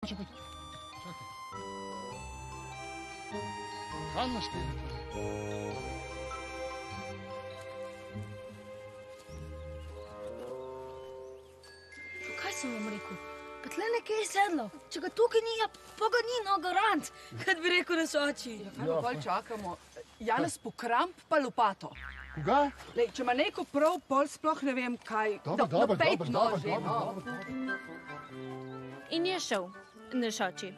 Počakaj. Kaj nas pelete? Kaj sem vam rekel? Pa tle nekje je sedlo. Če ga tukaj ni, pa ga ni, no, garant. Kaj bi rekel naš oči? Ja, kaj pa bolj čakamo? Janez pokramp pa lopato. Koga? Lej, če ima neko prav, pol sploh ne vem kaj. Dobro. In je šel, naš oči.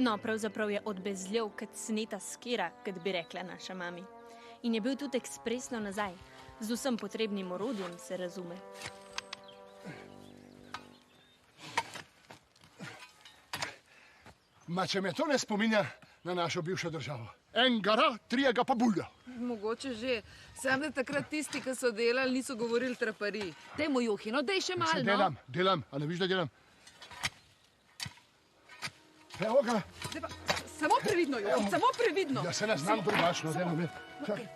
No, pravzaprav je odbezljal, kot sneta skira, kot bi rekla naša mami. In je bil tudi ekspresno nazaj. Z vsem potrebnim orodjem, se razume. Ma če me to ne spominja na našo bivšo državo. En gara, trije ga pa bulja. Mogoče že. Sem da takrat tisti, ki so delali, niso govorili traparij. Dej mu juhi, no dej še malo, no. Delam, a ne viš, da delam? Evo ga. Samo previdno, juhi, samo previdno. Ja se ne znam drugačno, delam. Čakaj.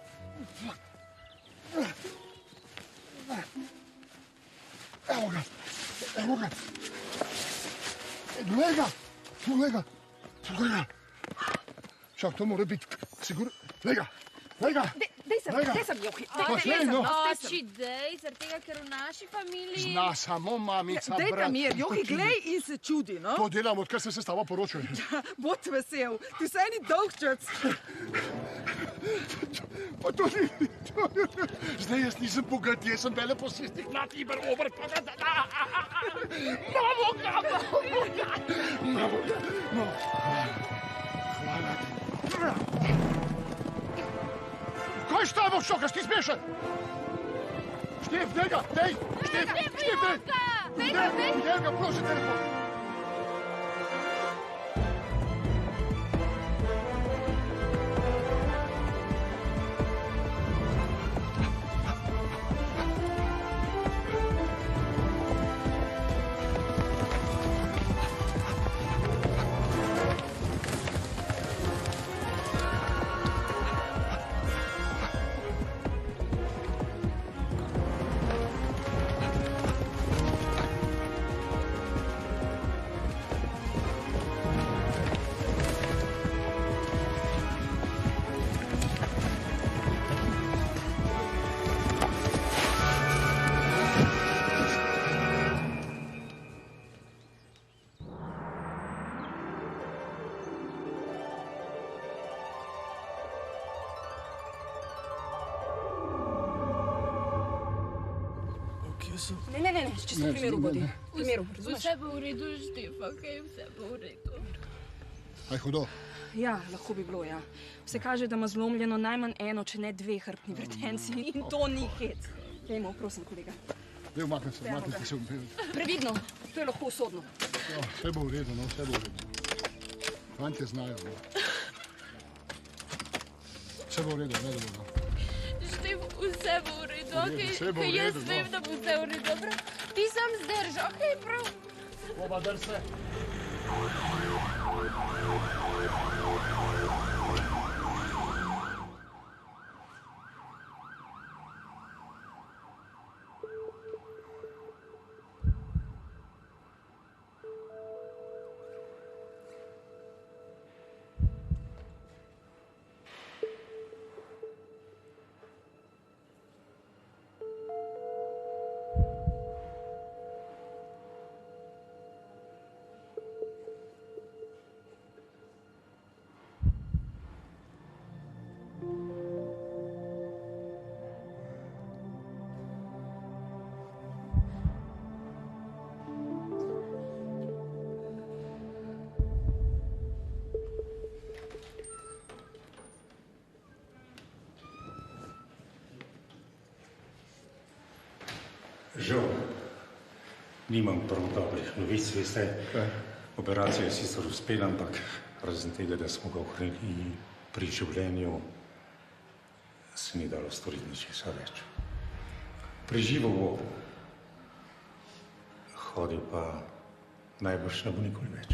Evo ga. Glej ga. Čak, to mora biti sigurno. Glej ga. Dej sem, juhi. Oči, dej, zaradi tega, ker v naši familiji... Zna samo mamica, Dej ta mir, juhi, glej in se čudi, no. To delam, odkar sem se s tabo poročil. Bod vesel, ti so eni dolgčac. Pa to ni... Zdaj jaz nisem bogat, jaz sem veleposestnik na Tiber, Ober, pa da... Mamo ga! No, hvala ti. Kaj štavo šokaš, ti smešen? Štef, dej ga, dej! Štef, dej! Dej ga, prosi telefon. Ne, čisto v primeru bodi. V primeru, razumeš? Vse bo v redu, Štefa, kaj vse bo v redu. Aj hudo. Ja, lahko bi bilo, ja. Vse kaže, da ima zlomljeno najmanj eno, če ne dve hrbtni vretenci. In to ni hec. Dajmo, prosim, kolega. Dej, umaknem se. Previdno, to je lahko usodno. Ja, vse bo v redu, no, vse bo v redu. Fantje znajo, no. Vse bo v redu, ne da bo, no. Štef, vse bo v redu, okej? Jaz vem, da bo vse v redu, dobro? Ti sam zdrži, okej, prav? Oba drse. Žal, nimam prav dobrih novic, veste. Operacija je sicer uspela, ampak razen tega, da smo ga ohranili pri življenju, se ni dalo storiti ničesar več. Preživel bo, hodil pa najbrž ne bo nikoli več.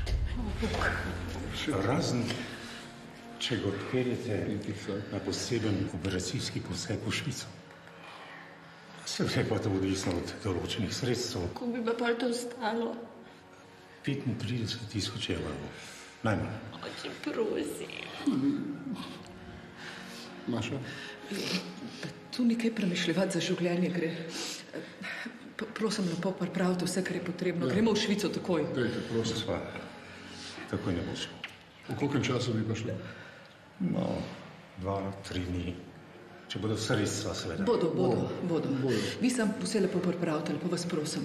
Razen, če ga odpeljete na poseben operacijski poseg v Švico. Seveda pa to odvisno od določenih sredstev. Ko bi pa to ostalo? 35.000 evrov. Najmanj. Oče, prosim. Maša? Tu nekaj premišljevati za življenje gre. Prosim, lepo pripravite vse, kar je potrebno. Gremo v Švico takoj. Dejte, prosim. Gospa, takoj ne bo šel. V koliko času bi pa šli? No, 2-3 dni. Če bodo sredstva, seveda. Bodo. Vi sam vse lepo pripravite, lepo vas prosim.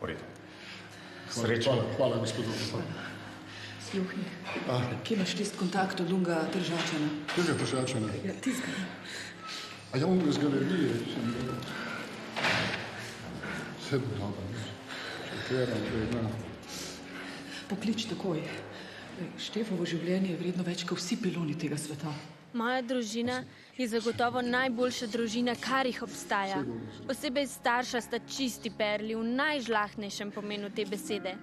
V redu. Srečno. Hvala, gospod. Sluhni, kje imaš tist kontakt od unga Tržačana? Kje Tržačana? Ja, tistega. A ja, unga z galerije. Vse bo dobro, ne? Šokiram, vedno. Poklič takoj. Štefovo življenje je vredno več kot vsi piloni tega sveta. Moja družina je zagotovo najboljša družina, kar jih obstaja. Posebej starša sta čisti perli v najžlahtnejšem pomenu te besede.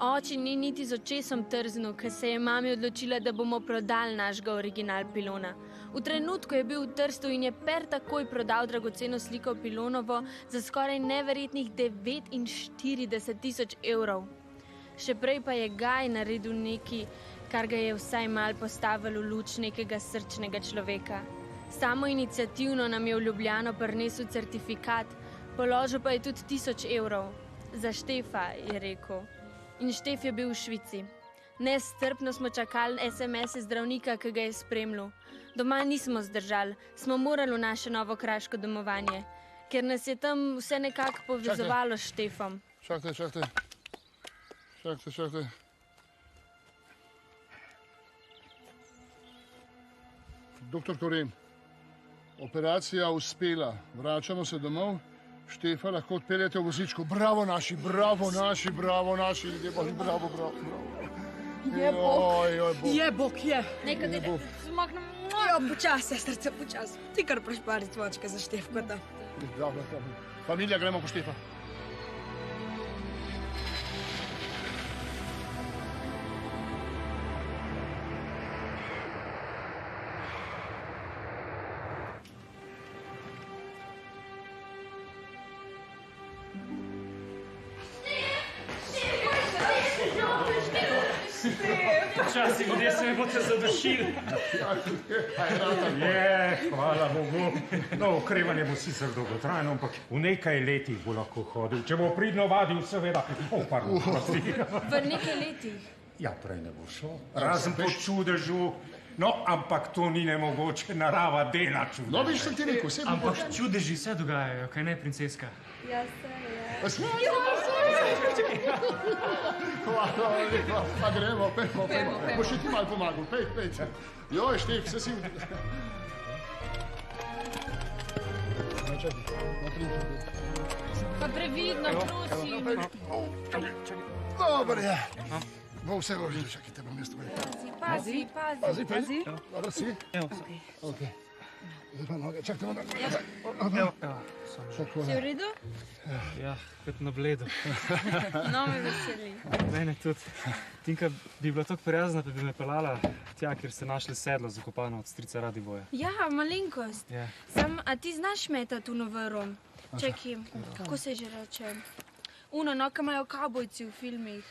Oči ni niti z očesom trznil, ker se je mami odločila, da bomo prodali našega original pilona. V trenutku je bil v Trstu in je Per takoj prodal dragoceno sliko Pilonovo za skoraj neverjetnih 49.000 evrov. Še prej pa je Gaj naredil nekaj, kar ga je vsaj mal postavil v luč nekega srčnega človeka. Samo iniciativno nam je v Ljubljano prinesel certifikat, položil pa je tudi 1000 evrov. Za Štefa, je rekel. In Štef je bil v Švici. Nestrpno smo čakali SMS-e zdravnika, ki ga je spremljal. Doma nismo zdržali, smo morali v naše novo kraško domovanje, ker nas je tam vse nekako povezovalo s Štefom. Čakajte. Doktor Koren, operacija uspela. Vračamo se domov. Štefa lahko odpeljete v vozičku. Bravo naši, bravo ljudje, bravo. Je Bog, je. Nekaj dede, zmaknem. Jo, počasi, sestrce, počasi. Ti kar prešpari cvočke za Štefko, da. Dobro. Familija, gremo po Štefa. Včasih ljudje se mi boste zadušili. Hvala Bogu. No, okrevanje bo sicer dolgotrajno, ampak v nekaj letih bo lahko hodil. Če bo pridno vadil, seveda. V nekaj letih? Ja, prej ne bo šel. Razen po čudežu. No, ampak to ni nemogoče, narava dela čudeže. No, viš sem ti rekel, vse bo Ampak čudeži se dogajajo, kaj ne, princeska? Ja, se je. Pa gremo, pejmo. Bo še ti malo pomagal, pej. Joj, Štef, vse si... Pa previdno, prosim. Dobar je. Bo vse govoril, čakajte, bom jaz to Pazi. Dobro si? Ok. Zdaj pa noge, čakajte, noge. Si v redu? Ja, kot na bledu. No, me veseli. Mene tudi. Tinka bi bila tako prijazna, da bi me pelala tja, kjer ste našli sedlo zakopano od strica Radivoja. Ja, malenkost. Ja. A ti znaš metati v noverom? Čekaj, kako se že reče? No, ko imajo kavbojci v filmih.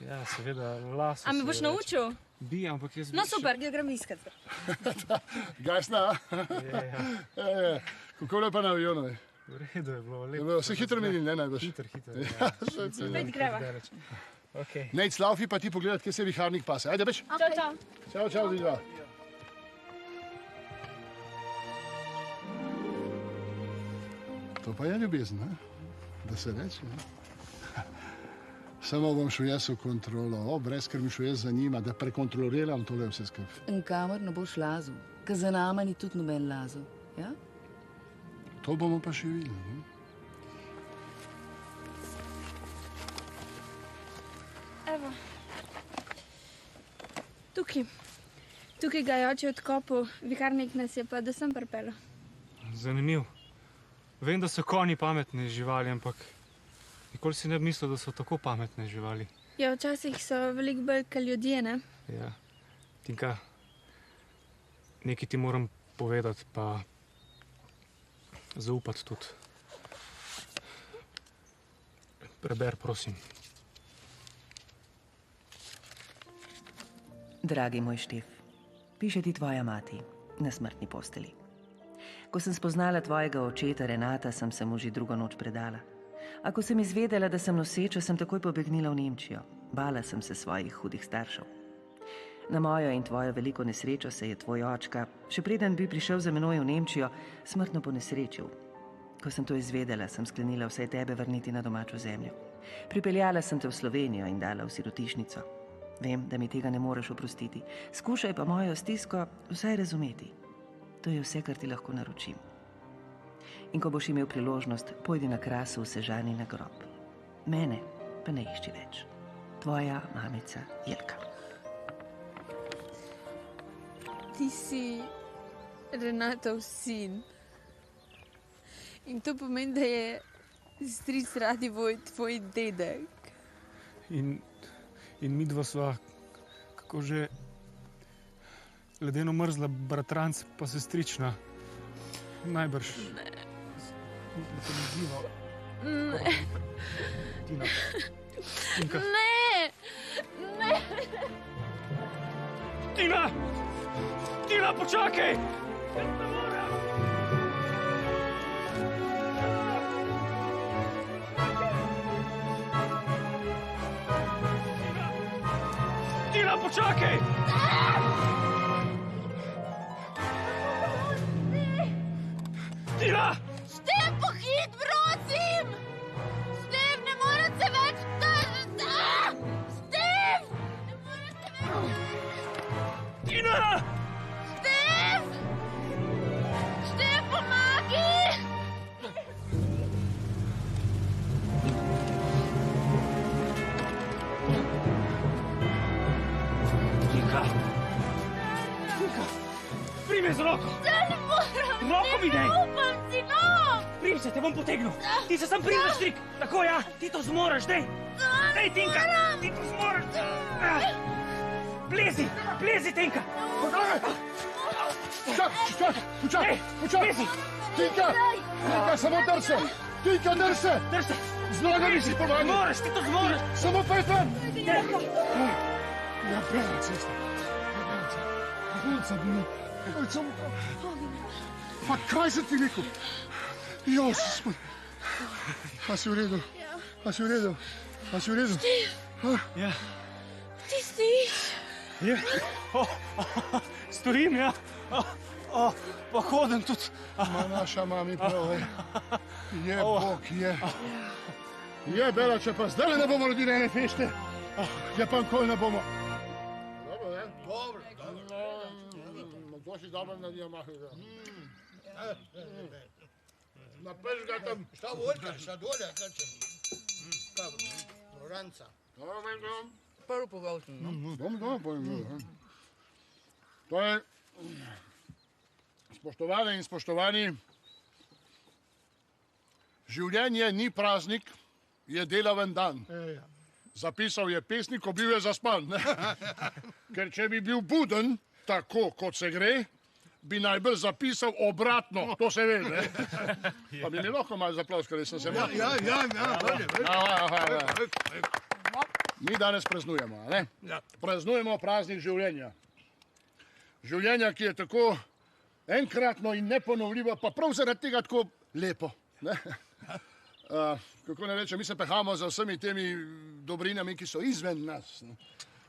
Ja, seveda, laso. A me boš naučil? Bi, ampak jaz bi... No, super, ja grem iskat. Gajsna, Ja. kako lepa na avionu je? V redu je bilo, lepo. Vse hitro menili, ne najbrž? Hitro. Pejt greva. Okay. Nejc, laufi pa ti pogledat, kje se viharnik pase. Ajde, beč. Čau, vidva. To pa je ljubezen, ne? Da se reče, ne? Samo bom šel jaz v kontrolo, brez ker mi šel jaz za njima, da prekontroliram tole vse skupaj. In kamor ne boš lazil, ker za nama ni tudi noben lazil, ja? To bomo pa še videli, ne? Evo. Tukaj ga je oče odkopal, viharnik nas je pa do sem pripelo. Zanimiv. Vem, da so konji pametne živali, ampak nikoli si ne bi mislil, da so tako pametne živali. Ja, včasih so veliko bolj kot ljudje, ne? Ja. Tinka, nekaj ti moram povedati, pa zaupati tudi. Preber, prosim. Dragi moj Štef, piše ti tvoja mati na smrtni posteli. Ko sem spoznala tvojega očeta Renata, sem se mu že drugo noč predala. A ko sem izvedela, da sem noseča, sem takoj pobegnila v Nemčijo. Bala sem se svojih hudih staršev. Na mojo in tvojo veliko nesrečo se je tvoj očka, še preden bi prišel za menoj v Nemčijo, smrtno ponesrečil. Ko sem to izvedela, sem sklenila vsaj tebe vrniti na domačo zemljo. Pripeljala sem te v Slovenijo in dala v sirotišnico. Vem, da mi tega ne moreš oprostiti. Skušaj pa mojo stisko vsaj razumeti. To je vse, kar ti lahko naročim. In ko boš imel priložnost, pojdi na Krasu v Sežani na grob. Mene pa ne išči več. Tvoja mamica Jelka. Ti si Renatov sin. In to pomeni, da je stric Radivoj tvoj dedek. In midva sva, kako že, ledeno mrzla bratranc pa sestrična. Najbrž. Ne. Da te ne zdiva. Ne. Tina. Tinka. Ne. Ne. Tina! Tina, počakaj! Jaz ne morem! Tina, počakaj! Tina! Štev, pohit, prosim! Štev, ne morem se več držati! Štev! Ne morem se več držati! Tina! Štev! Štev, pomagi! Tinka! Tinka! Primi za roko! Ne morem! Roko mi daj! Ne upam si, no! Primi se, te bom potegnil! Ti se sam primi za štrik! Tako, ja! Ti to zmoreš, dej! Dej, Tinka! Ti to zmoreš! Plezi! Plezi, Tinka! Počakaj! Tinka! Tinka, samo drse! Tinka, drse! Drž se! Z nogami si pomagaj! Zmoreš, ti to zmoreš! Samo pejtem! Ja, bela cesta. Bolca bi. Pa kaj se ti rekel? Jos, a si v redu? A si v redu? A si v redu? Ja. Ti stiš? Ja. Storim, ja. Pa hodim tudi. Ma naša mami prav, je Bog, je. Je, Bela, če pa zdaj ne bomo rodili ene fešte, ja pa nikoli ne bomo. Dobro, ne? Dobro. To si dobro na njega mahli, da. Napeš ga tam. Šta vodka, šta dolja, kaj će? Loranca. Prvo povolten, no? Dobro, povem. To je, spoštovane in spoštovani, življenje ni praznik, je delaven dan. Zapisal je pesnik, ko bil je zaspan. Ker če bi bil buden, tako kot se gre, bi najbolj zapisal obratno, to se ve, ne? Pa bi mi lahko malo zaploskali, sem se malo. Mi danes praznujemo, ne? Praznujemo praznik življenja. Življenja, ki je tako enkratno in neponovljivo, pa prav zaradi tega tako lepo, ne? Kako ne rečem, mi se pehamo za vsemi temi dobrinami, ki so izven nas. Ne?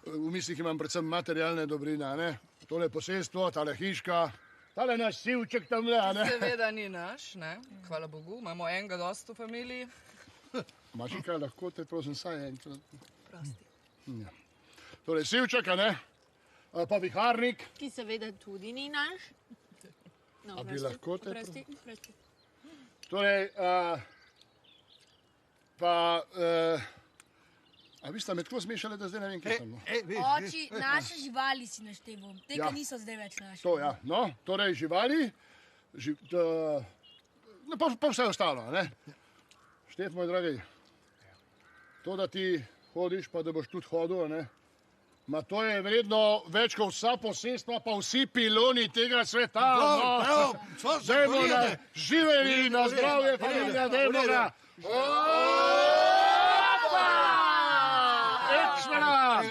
V mislih imam predvsem materialne dobrine, ne? Tole posestvo, tale hiška, tale naš sivček tam le, ne? Seveda ni naš, ne? Hvala Bogu, imamo enega dost v familiji. Imaš kaj lahko, te prosim, saj enkrat. Prosti. Ja. Torej, sivček, ne? Pa viharnik. Ki seveda tudi ni naš. No, A bi lahko te... Prosti. Torej, a vi sta me tako zmešali, da zdaj ne vem, kje sem. Oči, naše živali si našteval, tega niso zdaj več naše. To, ja. No, torej živali, pa vse ostalo, ne? Štef, moj dragi, to, da ti hodiš, pa da boš tudi hodil, ne? Ma to je vredno več kot vsa posestva, pa vsi piloni tega sveta. Dajmo na živeli, na zdravje, familija, dajmo ga. Opa! Ekstra!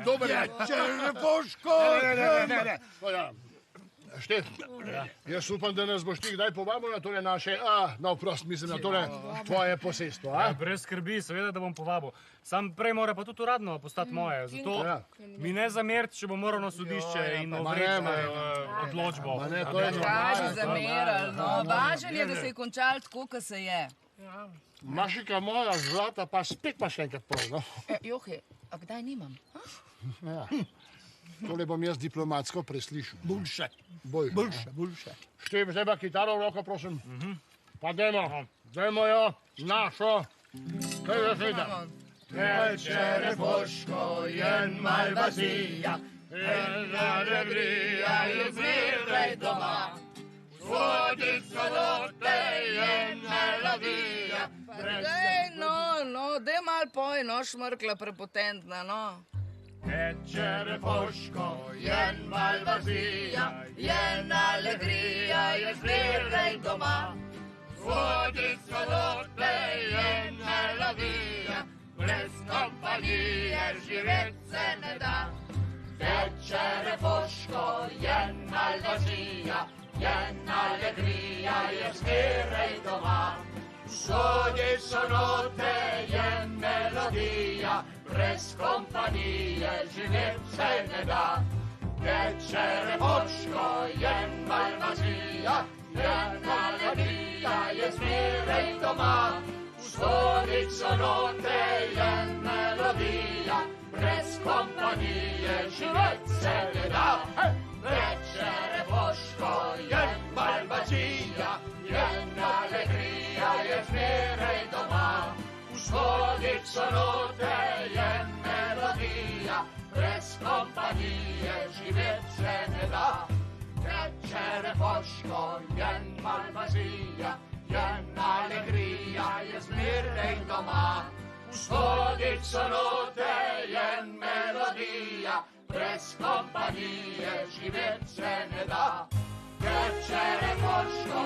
Dober je. Červoško! Ne. Štef, jaz upam, da nas boš ti kdaj povabil na tole naše, mislim, na tole tvoje posestvo, a? Brez skrbi, seveda, da bom povabil. Sam prej mora pa tudi uradno postati moje, zato mi ne zameriti, če bo moral na sodišče in ovreči odločbo. Kaj zamerali, no. Važno je, da se je končalo tako, kot se je. Mašika moja zlata, pa spet pa še enkrat pol, no. Johe, a kdaj nimam? Tole bom jaz diplomatsko preslišal. Boljše. Štef, zdaj pa kitaro v roko, prosim. Pa dajmo jo našo. Kaj je zdaj? Teče refoško, jen malvazija, ena alegría je zmeraj doma. Vodi celote, jen melodija. Dej, no, dej mal poj, no, šmrkla prepotentna, no. Teče refoško, jen malvazija, jen alegría je zmeraj doma. Vodi celote, jen melodija. Brez kompanije živeti se ne da. Teče refoško, jen malvazija, jen alegría je zmeraj doma. Vsodi so note, jen melodija, brez kompanije živeti se ne da. Teče refoško, jen malvazija, jen alegría je zmeraj doma. Vsodi so note, jen melodija, brez kompanije živeti se ne da. Teče refoško, jen malvazija, jen alegría je zmeraj doma. Vsodi so note, jen melodija, brez kompanije živeti se ne da. Teče refoško, jen malvazija, jen alegría je zmeraj doma. Vsodi so note, jen melodija, brez kompanije živeti se ne da. Teče refoško,